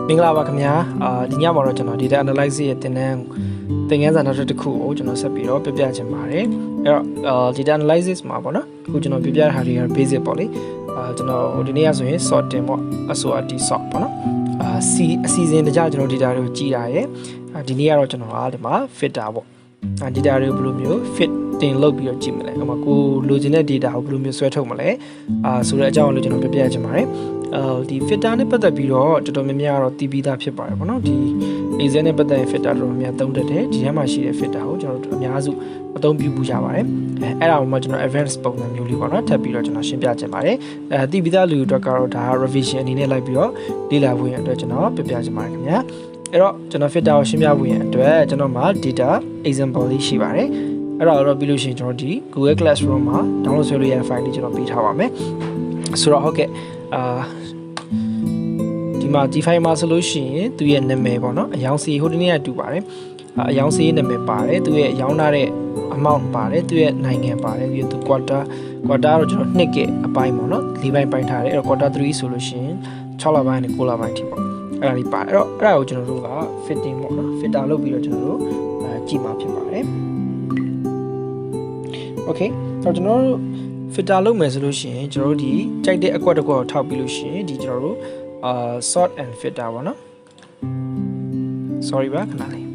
မင်္ဂလာပါခင်ဗျာဒီညမှာတော့ကျွန်တော် data analysis ရဲ့သင်ခန်းစာနောက်တစ်ခုကိုကျွန်တော်ဆက်ပြီးတော့ပြပြချင်ပါတယ်အဲ့တော့ data analysis မှာပေါ့နော်အခုကျွန်တော်ပြပြတဲ့ဟာတွေက basic ပေါ့လေကျွန်တော်ဒီနေ့ကဆိုရင် sorting ပေါ့ SORT sort ပေါ့နော်အစီအစဉ်တကြကျွန်တော် data တွေကိုကြည့်တာရယ်ဒီနေ့ကတော့ကျွန်တော်ဒီမှာ filter ပေါ့data တွေကိုဘယ်လိုမျိုး fit တင်လုပ်ပြီးတော့ကြည့်မလဲဟိုမှာကိုလိုချင်တဲ့ data ကိုဘယ်လိုမျိုးဆွဲထုတ်မလဲဆိုတဲ့အကြောင်းကိုကျွန်တော်ပြပြချင်ပါတယ်ဒီ filter နဲ့ပတ်သက်ပြီးတော့တော်တော်များများကတော့တည်ပြီးသားဖြစ်ပါတယ်ပေါ့နော်ဒီ Excel နဲ့ပတ်သက်တဲ့ filter တော်တော်များသုံးတတ်တယ်ဒီထဲမှာရှိတဲ့ filter ကိုကျွန်တော်တို့အများစုအသုံးပြုကြပါတယ်အဲ့ဒါကိုမှကျွန်တော် advanced ပုံစံမျိုးလေးပေါ့နော်ထပ်ပြီးတော့ကျွန်တော်ရှင်းပြချင်ပါတယ်တည်ပြီးသားလူတွေအတွက်ကတော့ဒါ revision အနေနဲ့လိုက်ပြီးတော့လေ့လာဖို့ရအတွက်ကျွန်တော်ပြပြချင်ပါတယ်ခင်ဗျာအဲ့တော့ကျွန်တော် filter ကိုရှင်းပြဖို့ရအတွက်ကျွန်တော်မှာ data example လေးရှိပါတယ်အဲ့တော့ပြီးလို့ရှိရင်ကျွန်တော်ဒီ Google Classroom မှာ download ဆွဲလို့ရတဲ့ file လေးကျွန်တော်ပေးထားပါမယ်ဆိုတော့ဟုတ်ကဲ့ဒီမှာ file မှာဆိုလို့ရှိရင်သူရဲ့နာမည်ပေါ့နော်အယောင်စီဟိုဒီနေ့ကတူပါတယ်အယောင်စီနာမည်ပါတယ်သူရဲ့ရောင်းထားတဲ့ amount ပါတယ်သူရဲ့နိုင်ငံပါတယ်သူ quarter တော့ကျွန်တော်နှစ်ကအပိုင်းပေါ့နော်၄ပိုင်းပိုင်းထားတယ်အဲ့တော့ quarter 3ဆိုလို့ရှိရင်6လပိုင်းနဲ့9လပိုင်းထိပေါ့အဲ့ဒါလေးပါတယ်အဲ့ဒါကိုကျွန်တော်တို့က fitting ပေါ့နော် filter လုပ်ပြီးတော့ကျွန်တော်တို့ကြည့်မှာဖြစ်ပါတယ်okay တော့ကျွန်တော်တို့ filter လုပ်မယ်ဆိုလို့ရှိရင်ကျွန်တော်တို့ဒီကြိုက်တဲ့အကွက်တစ်ကွက်ကိုထောက်ပြီးလို့ရှိရင်ဒီကျွန်တော်တို့sort and filter ပေါ့နော် sorry ပါခဏလေ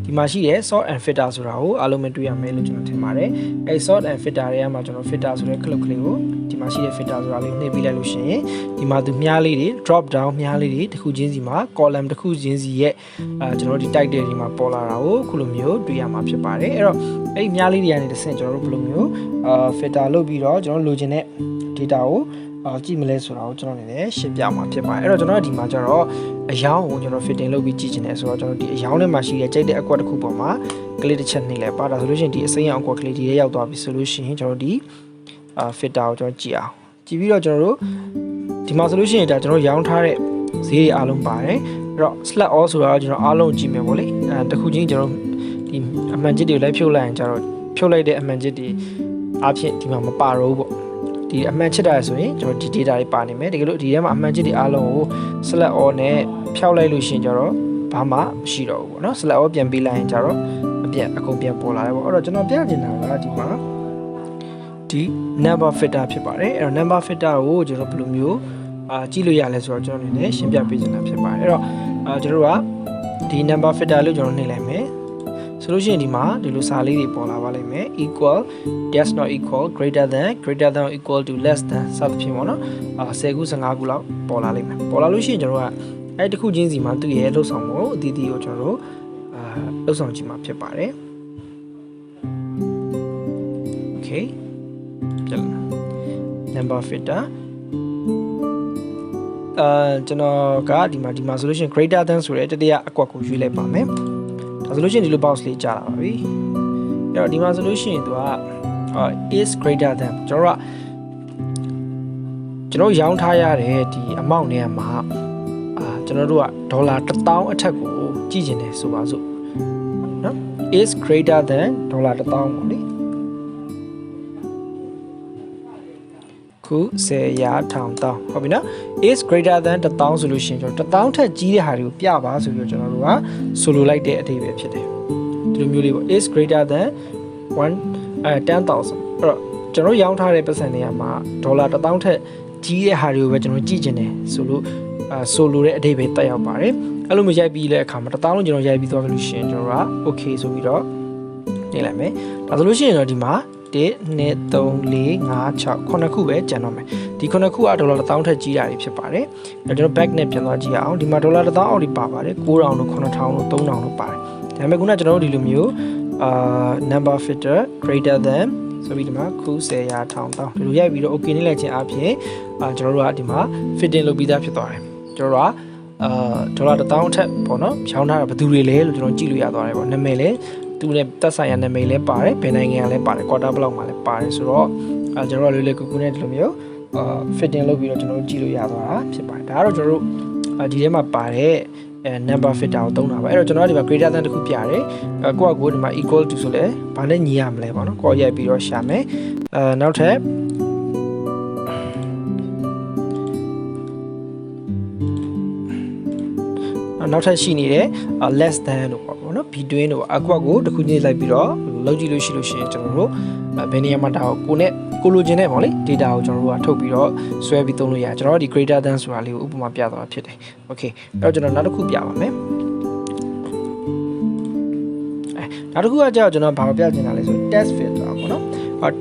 းဒီမှာရှိတဲ့ sort and filter ဆိုတာကိုအားလုံးပဲတွေ့ရမယ်လို့ကျွန်တော်ထင်ပါတယ်အဲ sort and filter တွေကမှကျွန်တော် filter ဆိုတဲ့ clip ကလေးကိုဒီမှာရှိတဲ့ filter ဆိုတာလေးနှိပ်ပြီးလိုက်လို့ရှိရင်ဒီမှာသူမြားလေးတွေ drop down မြားလေးတွေတစ်ခုချင်းစီမှာ column တစ်ခုချင်းစီရဲ့ကျွန်တော်တို့ဒီ title တွေမှာပေါ်လာတာကိုခုလိုမျိုးတွေ့ရမှာဖြစ်ပါတယ်အဲ့တော့အဲ့ဒီမြားလေးတွေကနေတစ်ဆင့်ကျွန်တော်တို့ဘယ်လိုမျိုးfilter လုပ်ပြီးတော့ကျွန်တော်လိုချင်တဲ့ data ကိုကြည့်မလဲဆိုတာကိုကျွန်တော်အနေနဲ့ရှင်းပြမှာဖြစ်ပါတယ်အဲ့တော့ကျွန်တော်ဒီမှာကျတော့အယောင်ကိုကျွန်တော် fitting လုပ်ပြီးကြည့်ချင်တယ်ဆိုတော့ကျွန်တော်ဒီအယောင်ထဲမှာရှိတဲ့ကြိုက်တဲ့အကွက်တစ်ခုပေါ်မှာကလစ်တစ်ချက်နှိပ်လိုက်ပါဒါဆိုလို့ရှိရင်ဒီအစိမ်းရောင်အကွက်ကလေးဒီထဲရောက်သွားပြီဆိုလို့ရှိရင်ကျွန်တော်ဒီfilter ကိုကျွန်တော်ကြည့်အောင်ကြည့်ပြီးတော့ကျွန်တော်တို့ဒီမှာဆိုလို့ရှိရင်ဒါကျွန်တော်ရောင်းထားတဲ့ဈေးတွေအားလုံးပါတယ်အဲ့တော့ select all ဆိုတာကျွန်တော်အားလုံးကြည့်မယ်ပေါ့လေတခုချင်းကျွန်တော်ဒီအမှန်ချစ်တွေကိုလိုက်ဖြုတ်လိုက်ရင်ကျတော့ဖြုတ်လိုက်တဲ့အမှန်ချစ်တွေအဖြစ်ဒီမှာမပါတော့ဘူးပေါ့ဒီအမှန်ချစ်တာဆိုရင်ကျွန်တော်ဒီ data တွေပါနေမယ်တကယ်လို့ဒီထဲမှာအမှန်ချစ်တွေအားလုံးကို select all နဲ့ဖြောက်လိုက်လို့ရှိရင်ကျတော့ဘာမှမရှိတော့ဘူးပေါ့နော် select all ပြန်ပေးလိုက်ရင်ကျတော့အကုန်ပြန်ပေါ်လာတယ်ပေါ့အဲ့တော့ကျွန်တော်ပြချင်တာကဒီမှာဒီ number filter ဖြစ်ပါတယ်အဲ့တော့ number filter ကိုကျွန်တော်ဘယ်လိုမျိုးကြည့်လို့ရလဲဆိုတော့ကျွန်တော်အနေနဲ့ရှင်းပြပေးချင်တာဖြစ်ပါတယ်အဲ့တော့ကျွန်တော်တို့ကဒီ number filter လို့ကျွန်တော်နှိပ်လိုက်မယ်ဆိုလို့ရှိရင်ဒီမှာဒီလိုစာလေးတွေပေါ်လာပါလိမ့်မယ် equal does not equal greater than or equal to less than စသဖြင့်ပေါ့နော်10ခု15ခုလောက်ပေါ်လာလိမ့်မယ်ပေါ်လာလို့ရှိရင်ကျွန်တော်တို့ကအဲ့တစ်ခုချင်းစီမှာသူ့ရဲ့လှုပ်ဆောင်မှုအသီးသီးကိုကျွန်တော်တို့လှုပ်ဆောင်ကြည့်မှာဖြစ်ပါတယ် okay ပြန် number filter ကျွန်တော်ကဒီမှာဆိုလို့ရှိရင် greater than ဆိုတဲ့တတိယအကွက်ကိုရွေးလိုက်ပါမယ်ဒါဆိုလို့ရှိရင်ဒီလို box လေးကြာလာပါပြီအဲ့တော့ဒီမှာဆိုလို့ရှိရင်သူကis greater than ကျွန်တော်ရောင်းထားရတဲ့ဒီ amount နဲ့မှာကျွန်တော်တို့ကဒေါ်လာ1000အထက်ကိုကြည့်ကျင်တယ်ဆိုပါစို့နော် is greater than ဒေါ်လာ1000ပေါ့လေခု10ရာ1000ဟုတ်ပြီနော် is greater than 1000ဆိုလို့ရှိရင်ကျွန်တော်1000ထက်ကြီးတဲ့ဟာတွေကိုပြပါဆိုပြီးတော့ကျွန်တော်တို့ကဆိုလိုလိုက်တဲ့အဓိပ္ပာယ်ဖြစ်တယ်ဒီလိုမျိုးလေးပေါ့ is greater than 1000အဲ့တော့ကျွန်တော်ရောင်းထားတဲ့ပတ်စံတွေကမှာဒေါ်လာ1000ထက်ကြီးတဲ့ဟာတွေကိုပဲကျွန်တော်ကြည့်ကျင်တယ်ဆိုလို့ဆိုလိုတဲ့အဓိပ္ပာယ်တက်ရောက်ပါတယ်အဲ့လိုမျိုးရိုက်ပြီးတဲ့အခါမှာ1000လုံးကျွန်တော်ရိုက်ပြီးသွားပြီလို့ရှိရင်ကျွန်တော်က okay ဆိုပြီးတော့နေလိုက်မယ်ဒါဆိုလို့ရှိရင်တော့ဒီမှာ1 2 3 4 5 6 9ခုပဲကျန်တော့မယ်ဒီ9ခုကဒေါ်လာ1000ထက်ကြီးတာတွေဖြစ်ပါတယ်ကျွန်တော် back နဲ့ပြန်သွားကြည့်အောင်ဒီမှာဒေါ်လာ1000အောက်တွေပါပါတယ်9000တို့9000တို့3000တို့ပါတယ်ဒါပေမဲ့ခုနကကျွန်တော်တို့ဒီလိုမျိုးnumber filter greater than ဆိုပြီးဒီမှာခု10ရာ1000ဒီလိုရိုက်ပြီးတော့ okay နေလိုက်ခြင်းအပြင်ကျွန်တော်တို့ကဒီမှာ fitting လုပ်ပြီးသားဖြစ်သွားတယ်ကျွန်တော်တို့ကဒေါ်လာ1000ထက်ပေါ့နော်ဖြောင်းထားတာဘယ်သူတွေလဲလို့ကျွန်တော်ကြည့်လို့ရသွားတယ်ပေါ့နာမည်လဲသူနဲ့တက်ဆိုင်ရာနာမည်လည်းပါတယ်ဘယ်နိုင်ငံလည်းပါတယ် quarter block မှာလည်းပါတယ်ဆိုတော့ကျွန်တော်တို့လွယ်လွယ်ကူကူနဲ့ဒီလိုမျိုးfitting လုပ်ပြီးတော့ကျွန်တော်တို့ကြည့်လို့ရသွားတာဖြစ်ပါတယ်ဒါကတော့ကျွန်တော်တို့ဒီထဲမှာပါတဲ့ number filter ကိုသုံးတာပါအဲ့တော့ကျွန်တော်ကဒီမှာ greater than တခုပြရတယ်ကိုယ့်အကိုဒီမှာ equal to ဆိုလဲဘာနဲ့ညီရမလဲပေါ့နော်ကိုယ့်ရိုက်ပြီးတော့ရှာမယ်နောက်ထပ် နောက်ထပ်ရှိနေတဲ့ less than လို့ပေါ့နော် between လို့အကွက်ကိုတစ်ခုချင်းလိုက်ပြီးတော့လောက်ကြည့်လို့ရှိလို့ရှိရင်ကျွန်တော်တို့ဘယ်နေရာမှာဒါကိုလိုချင်တဲ့ပေါ့လေ data ကိုကျွန်တော်တို့ကထုတ်ပြီးတော့ဆွဲပြီးသုံးလို့ရကျွန်တော်တို့ဒီ greater than ဆိုတာလေးကိုဥပမာပြသွားတာဖြစ်တယ် okay အဲ့တော့ကျွန်တော်နောက်တစ်ခုပြပါမယ်နောက်တစ်ခုကကြောက်ကျွန်တော်ဘာပြချင်တာလဲဆို test filter ပေါ့နော်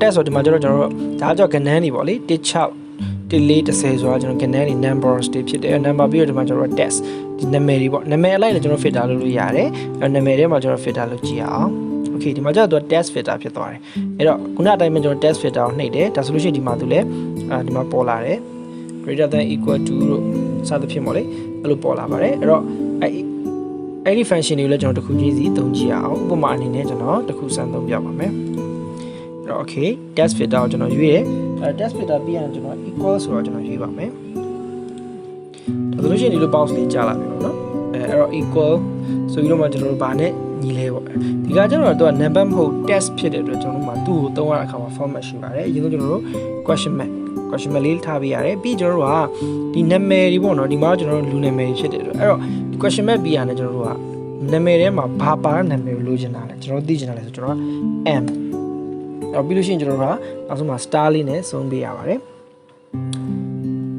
test ဆိုဒီမှာကျွန်တော်တို့ဒါကြောင့်ကဏ္ဍနေပေါ့လေ16 delay 10ဆိုတာကျွန်တော်ကဏ္ဍနေ numbers တွေဖြစ်တယ် number ပြီးတော့ဒီမှာကျွန်တော် test ဒီနာမည်တွေပေါ့နာမည်အလိုက်လည်းကျွန်တော် filter လုပ်လို့ရတယ်အဲ့နာမည်ထဲမှာကျွန်တော် filter လုပ်ကြည့်အောင် okay ဒီမှာကျတော့ test filter ဖြစ်သွားတယ်အဲ့တော့ခုနအတိုင်းပဲကျွန်တော် test filter ကိုနှိပ်တယ်ဒါဆိုလို့ရှိရင်ဒီမှာသူလည်းဒီမှာပေါ်လာတယ် greater than equal to လို့စသဖြင့်ပေါ့လေအဲ့လိုပေါ်လာပါတယ်အဲ့တော့အဲ့ဒီ function တွေကိုလည်းကျွန်တော်တစ်ခုချင်းစီသုံးကြည့်အောင်ဥပမာအနေနဲ့ကျွန်တော်တစ်ခုစမ်းသုံးပြပါမယ်အဲ့တော့ okay test filter ကိုကျွန်တော်ရွေးတယ်test filter ပြီးရင်ကျွန်တော် equal ဆိုတော့ကျွန်တော်ရွေးပါမယ်ဒါဆိုလို့ရှိရင်ဒီလို box လေးကြာလာပြီပေါ့နော်အဲ့တော့ equal ဆိုပြီးတော့မှကျွန်တော်တို့ဗာနဲ့ညီလဲပေါ့ဒီကကျတော့သူက number မဟုတ် test ဖြစ်တဲ့အတွက်ကျွန်တော်တို့မှာသူ့ကိုသုံးရတဲ့အခါမှာ format ရှိပါတယ်အရင်ဆုံးကျွန်တော်တို့ question mark လေးထားပေးရတယ်ပြီးကျွန်တော်တို့ကဒီနာမည်တွေပေါ့နော်ဒီမှာကျွန်တော်တို့လူနာမည်ဖြစ်တဲ့အတွက်အဲ့တော့ question mark ပြီးရတယ်ကျွန်တော်တို့ကနာမည်ထဲမှာဘာပါတဲ့နာမည်ကိုလိုချင်တာလဲကျွန်တော်သိချင်တာလဲဆိုကျွန်တော်က m အဲ့ပြီးလို့ရှိရင်ကျွန်တော်တို့ကနောက်ဆုံးမှာ star လေးနဲ့ဆုံးပေးရပါတယ်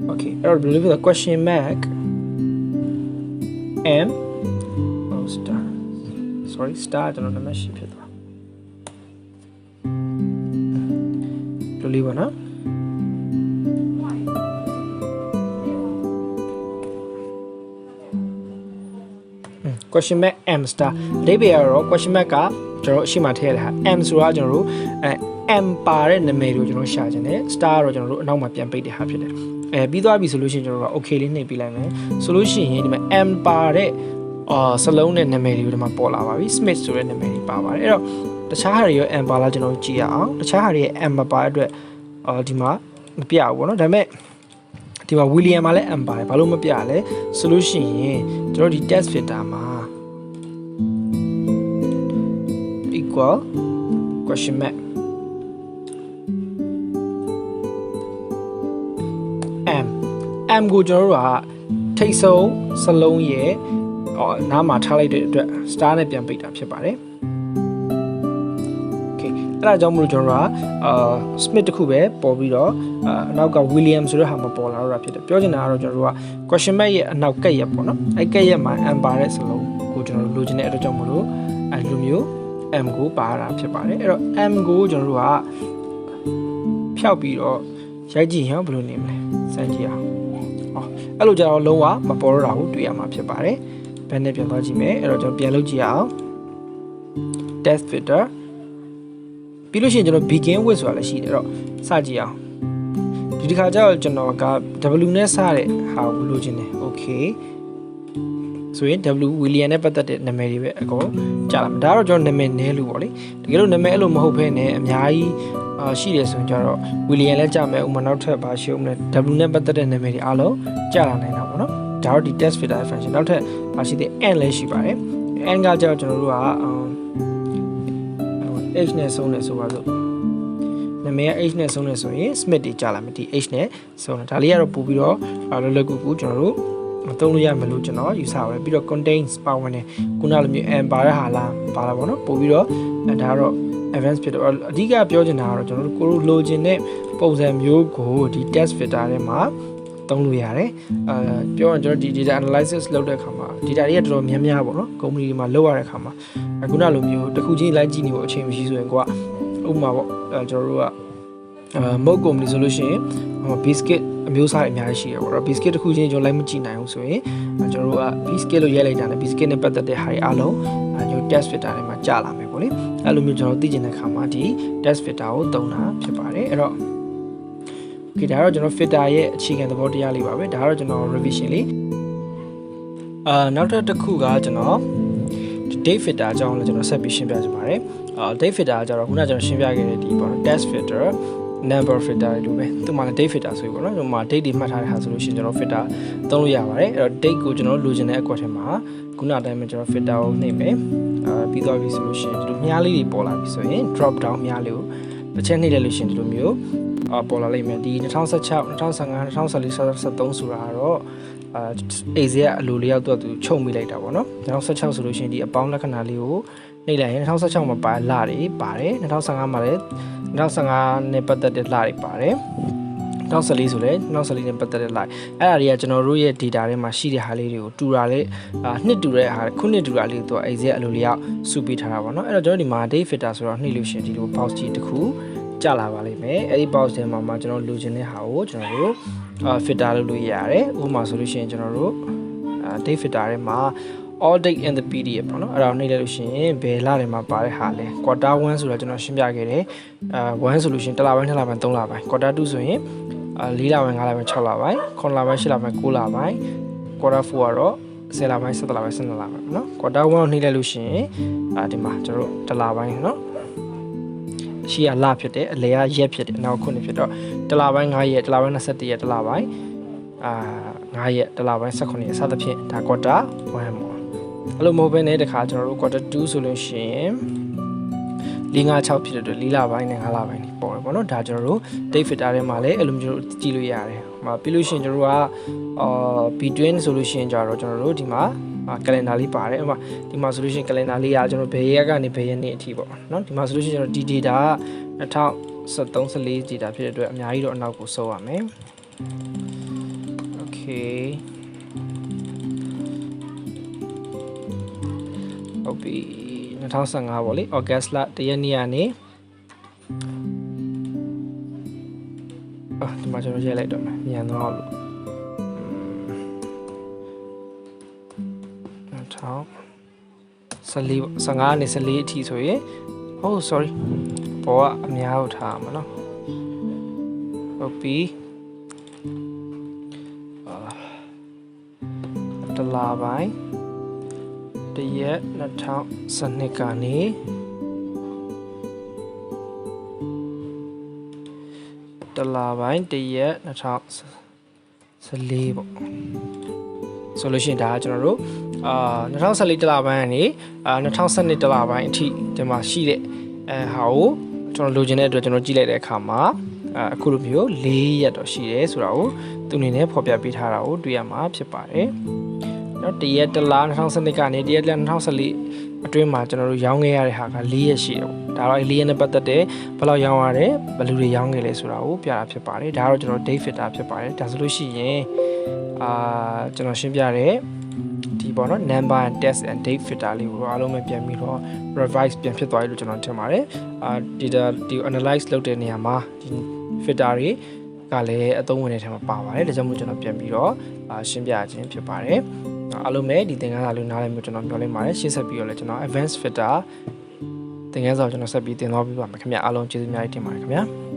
okay အဲ့တော့ဘယ်လိုလဲဆိုတော့ question mark m star sorry star ကျွန်တော်နာမည်ရှိဖြစ်သွားလိုလေးပါနော်question mark m star အဓိပ္ပာယ်ကတော့ question mark ကကျွန်တော်အရှိမထည့်ရတဲ့ဟာ m ဆိုတာကျွန်တော်တို့m ပါတဲ့နာမည်ကိုကျွန်တော်ရှာချင်တယ် star ကတော့ကျွန်တော်တို့အနောက်မှာပြန်ပိတ်တဲ့ဟာဖြစ်တယ်ပြီးသွားပြီဆိုလို့ရှိရင်ကျွန်တော်တို့က okay လေးနှိပ်ပြလိုက်မယ်ဆိုလို့ရှိရင်ဒီမှာ m ပါတဲ့စလုံးနဲ့နာမည်တွေကိုဒီမှာပေါ်လာပါပြီ Smith ဆိုတဲ့နာမည်တွေပါပါတယ်အဲ့တော့တခြားဟာတွေရော m ပါလာကျွန်တော်တို့ကြည့်ရအောင်တခြားဟာတွေရဲ့ m မပါတဲ့အတွက်ဒီမှာမပြဘူးပေါ့နော်ဒါပေမဲ့ဒီမှာ William မှာလည်း m ပါတယ်ဘာလို့မပြလဲဆိုလို့ရှိရင်ကျွန်တော်ဒီ test filter မှာ equal question mark m ကိုကျွန်တော်တို့ကထိတ်ဆုံးစလုံးရဲ့နားမှာထားလိုက်တဲ့အတွက် star နဲ့ပြန်ပိတ်တာဖြစ်ပါတယ် okay အဲ့ဒါကြောင့်မလို့ကျွန်တော်တို့ကsmith တခုပဲပေါ်ပြီးတော့အနောက်က william ဆိုတဲ့ဟာမှာပေါ်လာတော့တာဖြစ်တယ်ပြောချင်တာကတော့ကျွန်တော်တို့က question mark ရဲ့အနောက်ကက်ရက်ပေါ့နော်အဲ့ကက်ရက်မှာ m ပါတဲ့စလုံးကိုကျွန်တော်တို့လိုချင်တဲ့အတွက်ကြောင့်မလို့အဲ့လိုမျိုး m ကိုပါတာဖြစ်ပါတယ်အဲ့တော့ m ကိုကျွန်တော်တို့ကဖျောက်ပြီးတော့ရိုက်ကြည့်ရင်ဘယ်လိုနေမလဲစမ်းကြည့်အောင်အဲ့လိုကြတော့လုံးဝမပေါ်တော့တာကိုတွေ့ရမှာဖြစ်ပါတယ်ဘယ်နဲ့ပြန်သွားကြည့်မယ်အဲ့တော့ကျွန်တော်ပြန်လုပ်ကြည့်အောင် test filter ပြီးလို့ရှိရင်ကျွန်တော် begin with ဆိုတာလည်းရှိတယ်အဲ့တော့စကြည့်အောင်ဒီတစ်ခါကျတော့ကျွန်တော်က w နဲ့စတဲ့ဟာကိုလိုချင်တယ် okay ဆိုရင် w william နဲ့ပတ်သက်တဲ့နာမည်တွေပဲအကုန်ကြာလာမှာဒါတော့ကျွန်တော်နာမည်နည်းလို့ပေါ့လေတကယ်လို့နာမည်အဲ့လိုမဟုတ်ဘဲနဲ့အများကြီးရှိတယ်ဆိုရင်ကျတော့ William လည်းကြာမယ်ဥမာနောက်ထပ်ပါရှိဦးမလဲ W နဲ့ပတ်သက်တဲ့နာမည်တွေအားလုံးကြာလာနိုင်တာပေါ့နော်ဒါတော့ဒီ test filter function နောက်ထပ်ပါရှိတဲ့ n လည်းရှိပါတယ် n ကကျတော့ကျွန်တော်တို့က h နဲ့ဆုံးတယ်ဆိုပါစို့နာမည်က h နဲ့ဆုံးတယ်ဆိုရင် Smith တွေကြာလာမယ်ဒီ h နဲ့ဆုံးတယ်ဒါလေးကတော့ပို့ပြီးတော့လောလောကူကူကျွန်တော်တို့မသုံးလို့ရမလို့ကျွန်တော်ယူဆပါတယ်ပြီးတော့ contains ပါဝင်တယ်ခုနလိုမျိုး n ပါတဲ့ဟာလားပါလာပေါ့နော်ပို့ပြီးတော့ဒါကတော့ advanced filter အဓိကပြောချင်တာကတော့ကျွန်တော်တို့ကိုလိုချင်တဲ့ပုံစံမျိုးကိုဒီ test filter ထဲမှာသုံးလို့ရတယ်ပြောရင်ကျွန်တော်ဒီ data analysis လုပ်တဲ့အခါမှာ data တွေကတော်တော်များများပေါ့နော် company တွေမှာလုပ်ရတဲ့အခါမှာခုနလိုမျိုးတစ်ခုချင်းလိုက်ကြည့်နေဖို့အချိန်မရှိဆိုရင်ကိုကဥပမာပေါ့ကျွန်တော်တို့ကမုတ် company ဆိုလို့ရှိရင်biscuit အမျိုးအစားတွေအများကြီးရှိတယ်ပေါ့နော် biscuit တစ်ခုချင်းကျွန်တော်လိုက်မကြည့်နိုင်ဘူးဆိုရင်ကျွန်တော်တို့က biscuit လို့ရေးလိုက်တာနဲ့ biscuit နဲ့ပတ်သက်တဲ့ဟာတွေအားလုံးကျွန်တော် test filter ထဲမှာကြာလာမယ်ပေါ့လေအဲ့လိုမျိုးကျွန်တော်သိချင်တဲ့အခါမှာဒီ test filter ကိုသုံးတာဖြစ်ပါတယ်အဲ့တော့ okay ဒါတော့ကျွန်တော် filter ရဲ့အခြေခံသဘောတရားလေးပါပဲဒါတော့ကျွန်တော် revision လေးနောက်တစ်ခုကကျွန်တော် date filter အကြောင်းလည်းကျွန်တော်ဆက်ပြီးရှင်းပြချင်ပါတယ်date filter ကကျတော့ခုနကကျွန်တော်ရှင်းပြခဲ့တဲ့ဒီပေါ့နော် test filter number filter လို့ပဲသူမှလည်း date filter ဆိုပြီးပေါ့နော်ဒီမှာ date တွေမှတ်ထားတဲ့ဟာဆိုလို့ရှိရင်ကျွန်တော် filter သုံးလို့ရပါတယ်အဲ့တော့ date ကိုကျွန်တော်လိုချင်တဲ့အကွက်ထဲမှာခုနအတိုင်းပဲကျွန်တော် filter ကိုနှိပ်မယ်ပြီးသွားပြီဆိုလို့ရှိရင်ဒီလိုမြားလေးတွေပေါ်လာပြီဆိုရင် drop down မြားလေးကိုတစ်ချက်နှိပ်လိုက်လို့ရှိရင်ဒီလိုမျိုးပေါ်လာလိမ့်မယ်ဒီ2016 2015 2014 2013ဆိုတာကတော့ AZ ကအလိုလေးရောက်တော့သူချုပ်မိလိုက်တာပေါ့နော်2016ဆိုလို့ရှိရင်ဒီအပေါင်းလက္ခဏာလေးကိုနှိပ်လိုက်ရင်2016မှာပါလာတွေပါတယ်2015မှာလည်း2015နဲ့ပတ်သက်တဲ့လာတွေပါတယ်2014ဆိုလဲ2014နဲ့ပတ်သက်တဲ့ line အဲ့ဒါတွေကကျွန်တော်တို့ရဲ့ data ထဲမှာရှိတဲ့ဟာလေးတွေကိုတူတာလေးနှစ်တူတဲ့ဟာခုနှစ်တူတာလေးကိုAZ အလိုလေးရောက်စုပေးထားတာပေါ့နော်အဲ့တော့ကျွန်တော်ဒီမှာ date filter ဆိုတော့နှိပ်လို့ရှိရင်ဒီလို box ကြီးတစ်ခုကျလာပါလိမ့်မယ်အဲ့ဒီ box ထဲမှာကျွန်တော်လိုချင်တဲ့ဟာကိုကျွန်တော်တို့filter လုပ်လို့ရတယ်ဥပမာဆိုလို့ရှိရင်ကျွန်တော်တို့date filter ထဲမှာall date in the PDF ပေါ့နော်အဲ့ဒါနှိပ်လိုက်လို့ရှိရင်ဘယ်လထဲမှာပါတဲ့ဟာလဲ quarter 1ဆိုတော့ကျွန်တော်ရှင်းပြခဲ့တယ်1ဆိုလို့ရှိရင်1လပိုင်း2လပိုင်း3လပိုင်း quarter 2ဆိုရင်4လပိုင်း5လပိုင်း6လပိုင်း9လပိုင်း10လပိုင်း9လပိုင်း quarter 4ကတော့10လပိုင်း17လပိုင်း12လပိုင်းเนาะ quarter 1ကိုနှိပ်လိုက်လို့ရှိရင်ဒီမှာကျွန်တော်တို့1လပိုင်းเนาะရှိရလဖြစ်တယ်အလဲရရက်ဖြစ်တယ်နောက်ခုနှစ်ဖြစ်တော့1လပိုင်း9ရက်1လပိုင်း21ရက်1လပိုင်း9ရက်1လပိုင်း18ရက်စသဖြင့်ဒါ quarter 1ပေါ့အဲ့လိုမဟုတ်ဘဲနဲ့တခါကျွန်တော်တို့ quarter 2ဆိုလို့ရှိရင်456ဖြစ်တဲ့အတွက်4လပိုင်းနဲ့5လပိုင်းနေပေါ်တယ်ပေါ့နော်ဒါကျွန်တော်တို့ date filter ထဲမှာလည်းအဲ့လိုမျိုးကြည့်လို့ရတယ်ဟိုပြီးလို့ရှိရင်ကျွန်တော်တို့ကbetween ဆိုလို့ရှိရင်ကြတော့ကျွန်တော်တို့ဒီမှာcalendar လေးပါတယ်ဥပမာဒီမှာဆိုလို့ရှိရင် calendar လေးကကျွန်တော်ဘယ်ရက်ကနေဘယ်ရက်နေ့အထိပေါ့နော်ဒီမှာဆိုလို့ရှိရင်ကျွန်တော်ဒီ data က2013 14 data ဖြစ်တဲ့အတွက်အများကြီးတော့အနောက်ကိုစုပ်ရမယ် okay ဟုတ်ပြီ2015ပေါ့လေ August လ1ရက်နေ့ကနေဒီမှာကျွန်တော်ရေးလိုက်တော့မယ်မြန်သွားလို့15နဲ့14အထိဆိုရင် oh sorry ဘောကအများကိုထားမှာနော်ဟုတ်ပြီတလပိုင်းတရက်2012ကနေတလပိုင်းတရက်2014ပေါ့ဆိုလို့ရှိရင်ဒါကကျွန်တော်တို့2014တလပိုင်းကနေ2012တလပိုင်းအထိဒီမှာရှိတဲ့ဟာကိုကျွန်တော်လိုချင်တဲ့အတွက်ကျွန်တော်ကြည့်လိုက်တဲ့အခါမှာအခုလိုမျိုး4ရက်တော့ရှိတယ်ဆိုတာကိုသူအနေနဲ့ဖော်ပြပေးထားတာကိုတွေ့ရမှာဖြစ်ပါတယ်နော်တရက်တလ2012ကနေတရက်တလ2014အတွင်းမှာကျွန်တော်တို့ရောင်းခဲ့ရတဲ့ဟာက4ရက်ရှိတယ်ပေါ့ဒါတော့4ရက်နဲ့ပတ်သက်တဲ့ဘယ်လောက်ရောင်းရတယ်ဘယ်လိုတွေရောင်းခဲ့လဲဆိုတာကိုပြတာဖြစ်ပါတယ်ဒါတော့ကျွန်တော် date filter ဖြစ်ပါတယ်ဒါဆိုလို့ရှိရင်ကျွန်တော်ရှင်းပြတဲ့ဒီပေါ့နော် number and text and date filter လေးကိုအားလုံးပဲပြန်ပြီးတော့ revise ပြန်ဖြစ်သွားပြီလို့ကျွန်တော်ထင်ပါတယ်data ဒီ analyze လုပ်တဲ့နေရာမှာဒီ filter တွေကလည်းအသုံးဝင်တဲ့ထဲမှာပါပါတယ်ဒါကြောင့်မို့ကျွန်တော်ပြန်ပြီးတော့ရှင်းပြခြင်းဖြစ်ပါတယ်အားလုံးပဲဒီသင်ခန်းစာလေးနားလည်မျိုးကျွန်တော်ပြောလိုက်ပါတယ်ရှင်းဆက်ပြီးတော့လည်းကျွန်တော် advanced filter သင်ခန်းစာကိုကျွန်တော်ဆက်ပြီးသင်သွားပြပါမယ်ခင်ဗျအားလုံးကျေးဇူးအများကြီးတင်ပါတယ်ခင်ဗျာ